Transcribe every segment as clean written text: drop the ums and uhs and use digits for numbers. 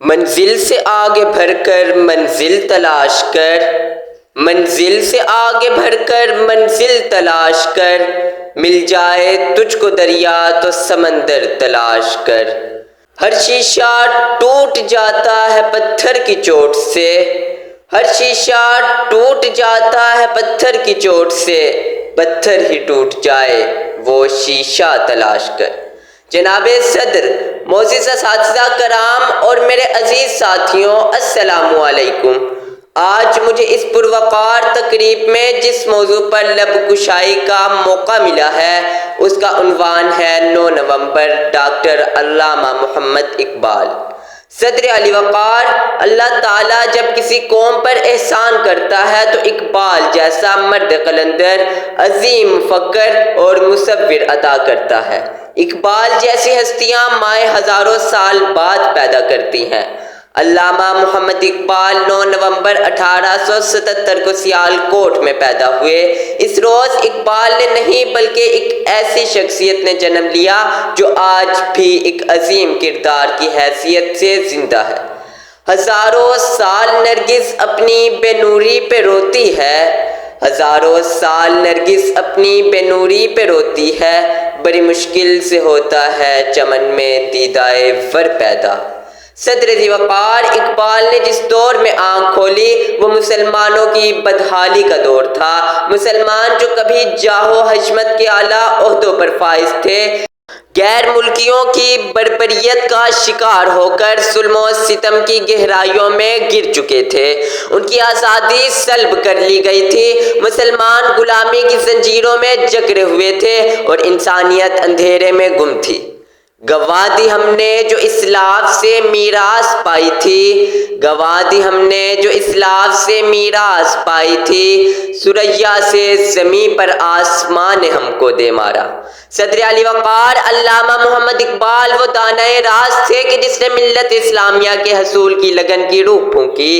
منزل سے آگے بڑھ کر منزل تلاش کر، منزل سے آگے بڑھ کر منزل تلاش کر، مل جائے تجھ کو دریا تو سمندر تلاش کر۔ ہر شیشہ ٹوٹ جاتا ہے پتھر کی چوٹ سے، ہر شیشہ ٹوٹ جاتا ہے پتھر کی چوٹ سے، پتھر ہی ٹوٹ جائے وہ شیشہ تلاش کر۔ جناب صدر، معزز اساتذہ کرام اور میرے عزیز ساتھیوں، السلام علیکم۔ آج مجھے اس پروقار تقریب میں جس موضوع پر لب کشائی کا موقع ملا ہے اس کا عنوان ہے 9 نومبر ڈاکٹر علامہ محمد اقبال۔ صدر علی وقار، اللہ تعالیٰ جب کسی قوم پر احسان کرتا ہے تو اقبال جیسا مرد قلندر، عظیم مفکر اور مصور عطا کرتا ہے۔ اقبال جیسی ہستیاں مائیں ہزاروں سال بعد پیدا کرتی ہیں۔ علامہ محمد اقبال 9 نومبر 1877 کو سیالکوٹ میں پیدا ہوئے۔ اس روز اقبال نے نہیں بلکہ ایک ایسی شخصیت نے جنم لیا جو آج بھی ایک عظیم کردار کی حیثیت سے زندہ ہے۔ ہزاروں سال نرگس اپنی بے نوری پہ روتی ہے، ہزاروں سال نرگس اپنی بے نوری پہ روتی ہے، بڑی مشکل سے ہوتا ہے چمن میں دیدائے ور پیدا۔ صدر ذی وقار، اقبال نے جس دور میں آنکھ کھولی وہ مسلمانوں کی بدحالی کا دور تھا۔ مسلمان جو کبھی جاہ و حشمت کے اعلیٰ عہدوں پر فائز تھے، غیر ملکیوں کی بربریت کا شکار ہو کر ظلم و ستم کی گہرائیوں میں گر چکے تھے۔ ان کی آزادی سلب کر لی گئی تھی، مسلمان غلامی کی زنجیروں میں جکڑے ہوئے تھے اور انسانیت اندھیرے میں گم تھی۔ گواہ دی ہم نے جو اسلاف سے میراث پائی تھی، گواہ دی ہم نے جو اسلاف سے میراث پائی تھی، ثریا سے زمیں پر آسمان نے ہم کو دے مارا۔ صدر علی وقار، علامہ محمد اقبال وہ دانائے راز تھے کہ جس نے ملت اسلامیہ کے حصول کی لگن کی روح پھونکی،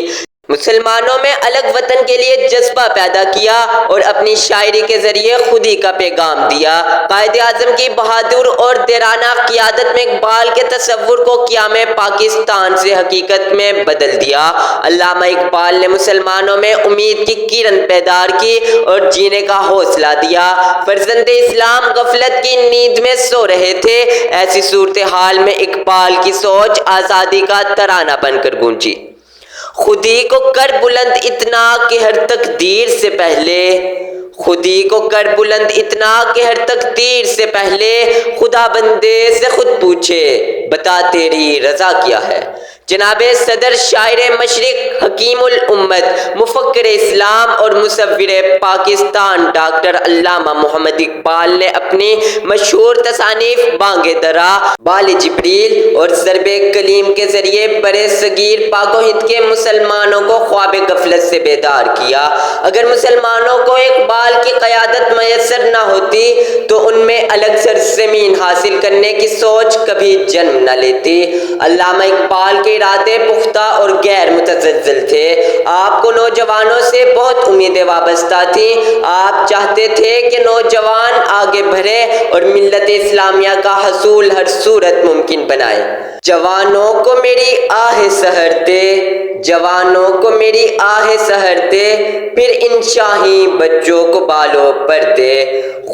مسلمانوں میں الگ وطن کے لیے جذبہ پیدا کیا اور اپنی شاعری کے ذریعے خودی کا پیغام دیا۔ قائد اعظم کی بہادر اور دیرانہ قیادت میں اقبال کے تصور کو قیام پاکستان سے حقیقت میں بدل دیا۔ علامہ اقبال نے مسلمانوں میں امید کی کرن بیدار کی اور جینے کا حوصلہ دیا۔ فرزند اسلام غفلت کی نیند میں سو رہے تھے، ایسی صورتحال میں اقبال کی سوچ آزادی کا ترانہ بن کر گونجی۔ خودی کو کر بلند اتنا کہ ہر تقدیر سے پہلے، خودی کو کر بلند اتنا کہ ہر تقدیر سے پہلے، خدا بندے سے خود پوچھے بتا تیری رضا کیا ہے۔ جناب صدر، شاعر مشرق، حکیم الامت، مفکر اسلام اور مصور پاکستان ڈاکٹر علامہ محمد اقبال نے اپنی مشہور تصانیف بانگ درا، بال جبریل اور ضرب کلیم کے ذریعے برِ صغیر پاک و ہند کے مسلمانوں کو خواب غفلت سے بیدار کیا۔ اگر مسلمانوں کو اقبال کی قیادت میسر نہ ہوتی تو ان میں الگ سرزمین حاصل کرنے کی سوچ کبھی جنم نہ لیتی۔ علامہ اقبال کے ارادے پختہ اور غیر متزلزل تھے۔ آپ کو نوجوانوں سے بہت امیدیں وابستہ تھیں۔ آپ چاہتے تھے کہ نوجوان آگے بڑھے اور ملت اسلامیہ کا حصول ہر صورت ممکن بنائے۔ جوانوں کو میری آہ سحر دے، جوانوں کو میری آہ سحر دے، پھر ان شاہی بچوں کو بالوں پر دے۔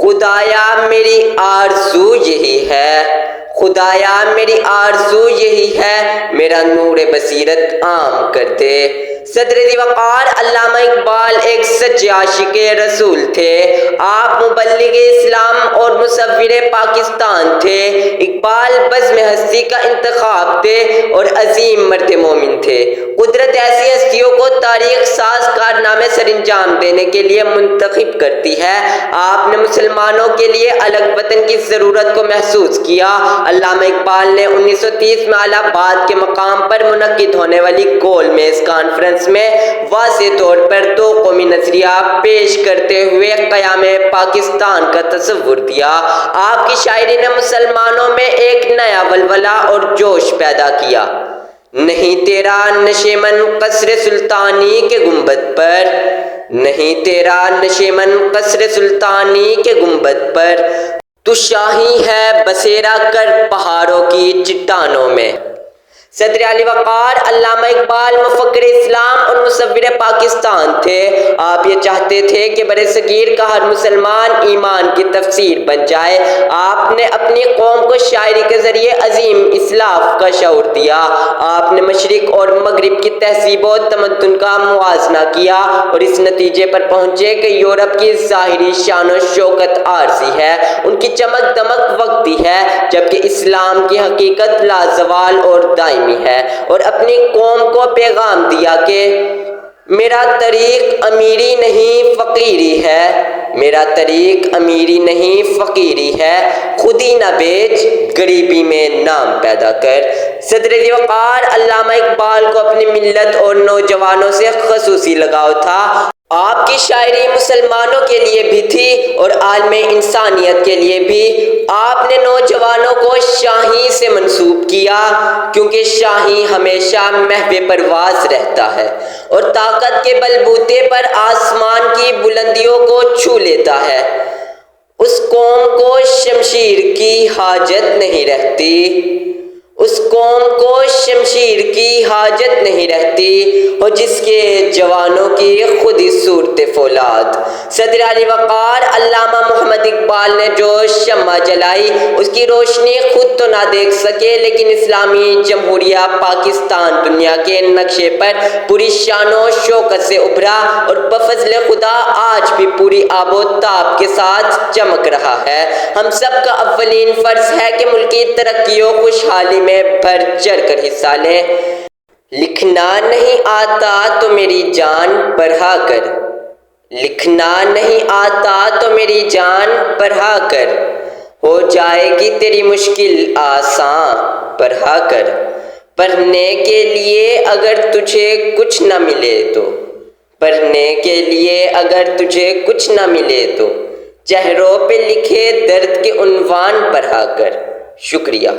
خدایا میری آرزو یہی ہے، خدایا میری آرزو یہی ہے، میرا نور بصیرت عام کر دے۔ صدر ذی وقار، علامہ اقبال ایک سچے عاشق رسول تھے۔ آپ مبلغ اسلام اور مصور پاکستان تھے۔ اقبال بزم ہستی کا انتخاب تھے اور عظیم مرد مومن تھے۔ قدرت ایسی ہستیوں کو تاریخ ساز کارنامے سر انجام دینے کے لیے منتخب کرتی ہے۔ آپ نے مسلمانوں کے لیے الگ وطن کی ضرورت کو محسوس کیا۔ علامہ اقبال نے 1930 میں الہ آباد کے مقام پر منعقد ہونے والی گول میز کانفرنس میں واضح طور پر دو قومی نظریہ پیش کرتے ہوئے قیام پاکستان کا تصور دیا۔ آپ کی شاعری نے مسلمانوں میں ایک نیا ولولہ اور جوش پیدا کیا۔ نہیں تیرا نشیمن قصر سلطانی کے گنبد پر، نہیں تیرا نشیمن قصر سلطانی کے گنبد پر، تو شاہی ہے بسیرا کر پہاڑوں کی چٹانوں میں۔ صدر علی وقار علامہ اقبال مفکر اسلام اور مصور پاکستان تھے۔ آپ یہ چاہتے تھے کہ برِ صغیر کا ہر مسلمان ایمان کی تفسیر بن جائے۔ آپ نے اپنی قوم کو شاعری کے ذریعے عظیم اسلاف کا شعور دیا۔ آپ نے مشرق اور مغرب کی تہذیب و تمدن کا موازنہ کیا اور اس نتیجے پر پہنچے کہ یورپ کی ظاہری شان و شوکت عارضی ہے، ان کی چمک دمک وقتی ہے، جبکہ اسلام کی حقیقت لازوال اور دائمی ہے، اور اپنی قوم کو پیغام دیا کہ میرا طریق امیری نہیں فقیری ہے، میرا طریق امیری نہیں فقیری ہے، خود ہی نہ بیچ غریبی میں نام پیدا کر۔ صدر علی وقار علامہ اقبال کو اپنی ملت اور نوجوانوں سے خصوصی لگاؤ تھا۔ آپ کی شاعری مسلمانوں کے لیے بھی تھی اور عالم انسانیت کے لیے بھی۔ آپ نے نوجوانوں کو شاہی سے منسوب کیا، کیونکہ شاہی ہمیشہ محو پرواز رہتا ہے اور طاقت کے بل بوتے پر آسمان کی بلندیوں کو چھو لیتا ہے۔ اس قوم کو شمشیر کی حاجت نہیں رہتی، اس قوم کو شمشیر کی حاجت نہیں رہتی، اور جس کے جوانوں کی خود ہی صورت فولاد۔ صدر علی وقار علامہ محمد اقبال نے جو شمع جلائی، اس کی روشنی خود تو نہ دیکھ سکے، لیکن اسلامی جمہوریہ پاکستان دنیا کے نقشے پر پوری شان و شوکت سے ابھرا اور بفضل خدا آج بھی پوری آب و تاب کے ساتھ چمک رہا ہے۔ ہم سب کا اولین فرض ہے کہ ملکی ترقی و خوشحالی میں بڑھ چڑھ کر حصہ لیں۔ لکھنا نہیں آتا تو میری جان پڑھا کر، لکھنا نہیں آتا تو میری جان پڑھا کر، ہو جائے گی تیری مشکل آسان پڑھا کر۔ پڑھنے کے لیے اگر تجھے کچھ نہ ملے تو، پڑھنے کے لیے اگر تجھے کچھ نہ ملے تو، چہروں پہ لکھے درد کے عنوان پڑھا کر۔ شکریہ۔